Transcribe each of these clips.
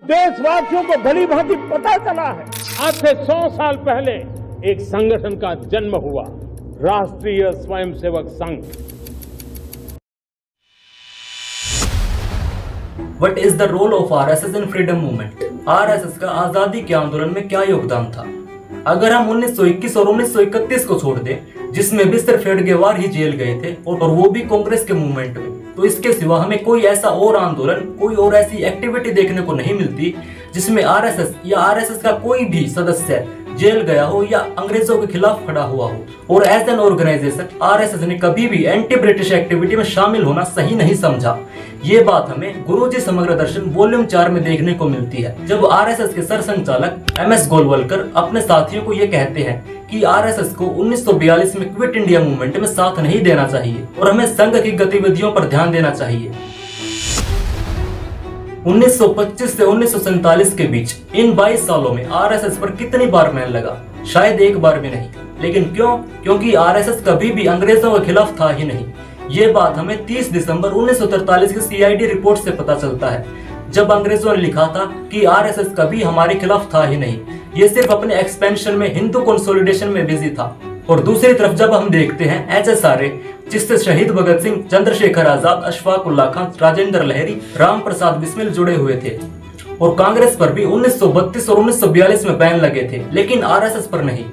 देशवासियों को भली भांति पता चला है। आज से 100 साल पहले एक संगठन का जन्म हुआ, राष्ट्रीय Swayamsevak Sangh. What is the role of RSS in freedom movement? RSS का आजादी के आंदोलन में क्या योगदान था? अगर हम 1921 और 1931 को छोड़ दें, जिसमें भी सिर्फ एडगेवार ही जेल गए थे और वो भी कांग्रेस के मूवमेंट में, तो इसके सिवा हमें कोई ऐसा और आंदोलन, कोई और ऐसी एक्टिविटी देखने को नहीं मिलती जिसमें आरएसएस या आरएसएस का कोई भी सदस्य जेल गया हो या अंग्रेजों के खिलाफ खड़ा हुआ हो। और एज एन ऑर्गेनाइजेशन आरएसएस ने कभी भी एंटी ब्रिटिश एक्टिविटी में शामिल होना सही नहीं समझा। ये बात हमें गुरुजी समग्र दर्शन वॉल्यूम 4 में देखने को मिलती है, जब आरएसएस के सरसंघचालक एमएस गोलवलकर अपने साथियों को ये कहते हैं कि आरएसएस को 1942 में क्विट इंडिया मूवमेंट में साथ नहीं देना चाहिए और हमें संघ की गतिविधियों पर ध्यान देना चाहिए। 1925 से 1947 के बीच इन 22 सालों में आरएसएस पर कितनी बार बैन लगा? शायद एक बार भी नहीं। लेकिन क्यों? क्योंकि आरएसएस कभी भी अंग्रेजों के खिलाफ था ही नहीं। ये बात हमें 30 दिसंबर 1943 की सीआईडी रिपोर्ट से पता चलता है, जब अंग्रेजों ने लिखा था कि आरएसएस कभी हमारे खिलाफ था ही नहीं, ये सिर्फ अपने एक्सपेंशन में, हिंदू कंसोलिडेशन में बिजी था। और दूसरी तरफ जब हम देखते हैं एचएसआरए, जिससे शहीद भगत सिंह, चंद्रशेखर आजाद, अशफाक उल्लाह खान, राजेंद्र लहरी, राम प्रसाद बिस्मिल जुड़े हुए थे, और कांग्रेस पर भी 1932 और 1942 में बैन लगे थे, लेकिन आरएसएस पर नहीं।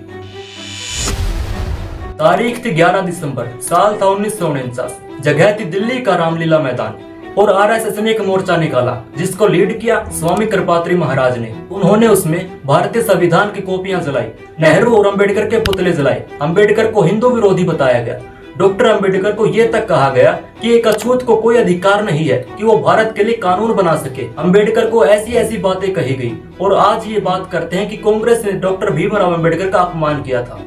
तारीख थी 11 दिसंबर, साल था 1949, जगह थी दिल्ली का रामलीला मैदान, और आरएसएस ने एक मोर्चा निकाला जिसको लीड किया स्वामी कृपात्री महाराज ने। उन्होंने उसमें भारतीय संविधान की कॉपियां जलाई, नेहरू और अंबेडकर के पुतले जलाए। अंबेडकर को हिंदू विरोधी बताया गया। डॉक्टर अंबेडकर को यह तक कहा गया कि एक अछूत को कोई अधिकार नहीं है कि वो भारत के लिए कानून बना सके। अंबेडकर को ऐसी ऐसी बातें कही गई, और आज ये बात करते हैं कि कांग्रेस ने डॉक्टर भीमराव अंबेडकर का अपमान किया था।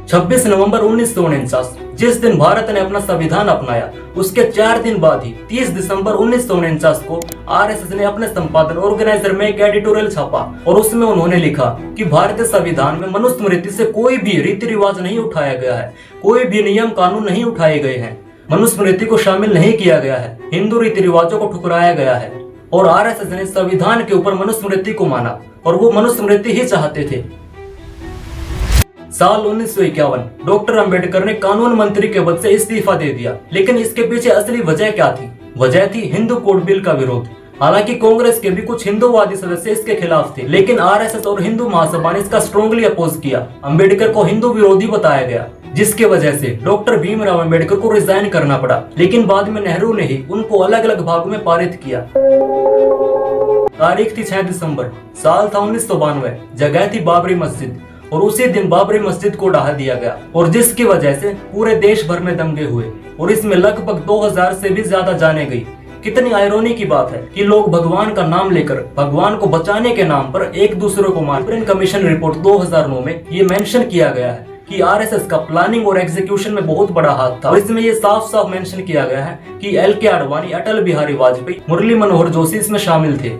26 नवंबर 1949, जिस दिन भारत ने अपना संविधान अपनाया, उसके 4 दिन बाद ही 30 दिसंबर 1949 को आरएसएस ने अपने संपादन ऑर्गेनाइजर में एक एडिटोरियल छापा, और उसमें उन्होंने लिखा कि भारतीय संविधान में मनुस्मृति से कोई भी रीति रिवाज नहीं उठाया गया है, कोई भी नियम कानून नहीं उठाए गए हैं, मनुस्मृति को शामिल नहीं किया गया है, हिंदू रीति रिवाजों को ठुकराया गया है। और आरएसएस ने संविधान के ऊपर मनुस्मृति को माना, और वो मनुस्मृति ही चाहते थे। साल 1951, डॉक्टर अंबेडकर ने कानून मंत्री के पद से इस्तीफा दे दिया, लेकिन इसके पीछे असली वजह क्या थी? वजह थी हिंदू कोड बिल का विरोध। हालांकि कांग्रेस के भी कुछ हिंदूवादी सदस्य इसके खिलाफ थे, लेकिन आरएसएस और हिंदू महासभा ने इसका स्ट्रांगली अपोज किया। अंबेडकर को हिंदू विरोधी बताया गया, जिसके वजह से डॉक्टर भीमराव अंबेडकर को रिजाइन करना पड़ा, लेकिन बाद में नेहरू ने ही उनको अलग अलग भागों में पारित किया। तारीख थी 6 दिसंबर, साल था 1992, जगह थी बाबरी मस्जिद, और उसी दिन बाबरी मस्जिद को ढहा दिया गया, और जिसकी वजह से पूरे देश भर में दंगे हुए, और इसमें लगभग 2000 से भी ज्यादा जाने गई। कितनी आयरोनी की बात है कि लोग भगवान का नाम लेकर, भगवान को बचाने के नाम पर एक दूसरे को मार। सुप्रीम कमीशन रिपोर्ट 2009 में ये मेंशन किया गया है कि आरएसएस का प्लानिंग और एग्जीक्यूशन में बहुत बड़ा हाथ था, और इसमें ये साफ साफ मेंशन किया गया है कि एल.के. आडवाणी, अटल बिहारी वाजपेयी, मुरली मनोहर जोशी इसमें शामिल थे।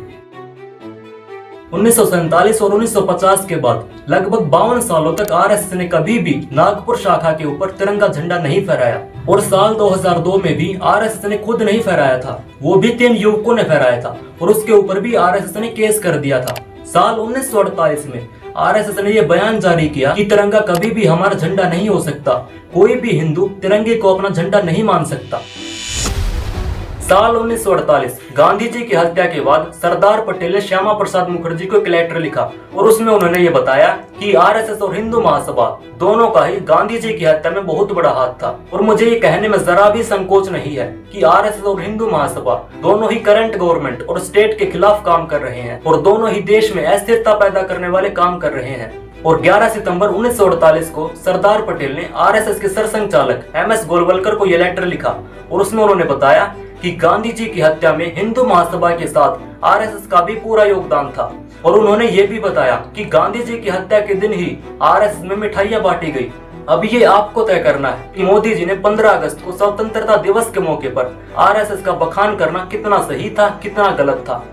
1947 और 1950 के बाद लगभग 52 सालों तक आरएसएस ने कभी भी नागपुर शाखा के ऊपर तिरंगा झंडा नहीं फहराया, और साल 2002 में भी आरएसएस ने खुद नहीं फहराया था, वो भी 3 युवकों ने फहराया था, और उसके ऊपर भी आरएसएस ने केस कर दिया था। साल 1948 में आरएसएस ने यह बयान जारी किया कि तिरंगा कभी भी हमारा झंडा नहीं हो सकता, कोई भी हिंदू तिरंगे को अपना झंडा नहीं मान सकता। साल 1948, गांधी जी की हत्या के बाद सरदार पटेल ने श्यामा प्रसाद मुखर्जी को एक लेटर लिखा, और उसमें उन्होंने ये बताया कि आरएसएस और हिंदू महासभा दोनों का ही गांधी जी की हत्या में बहुत बड़ा हाथ था। और मुझे ये कहने में जरा भी संकोच नहीं है कि आरएसएस और हिंदू महासभा दोनों ही करंट गवर्नमेंट और स्टेट के खिलाफ काम कर रहे हैं, और दोनों ही देश में अस्थिरता पैदा करने वाले काम कर रहे हैं। और 11 सितंबर 1948 को सरदार पटेल ने आरएसएस के सरसंघचालक एमएस गोलवलकर को यह लेटर लिखा, और उसमें उन्होंने बताया कि गांधी जी की हत्या में हिंदू महासभा के साथ आरएसएस का भी पूरा योगदान था, और उन्होंने ये भी बताया कि गांधी जी की हत्या के दिन ही आरएसएस में मिठाइयां बांटी गई। अब ये आपको तय करना है कि मोदी जी ने 15 अगस्त को स्वतंत्रता दिवस के मौके पर आरएसएस का बखान करना कितना सही था, कितना गलत था।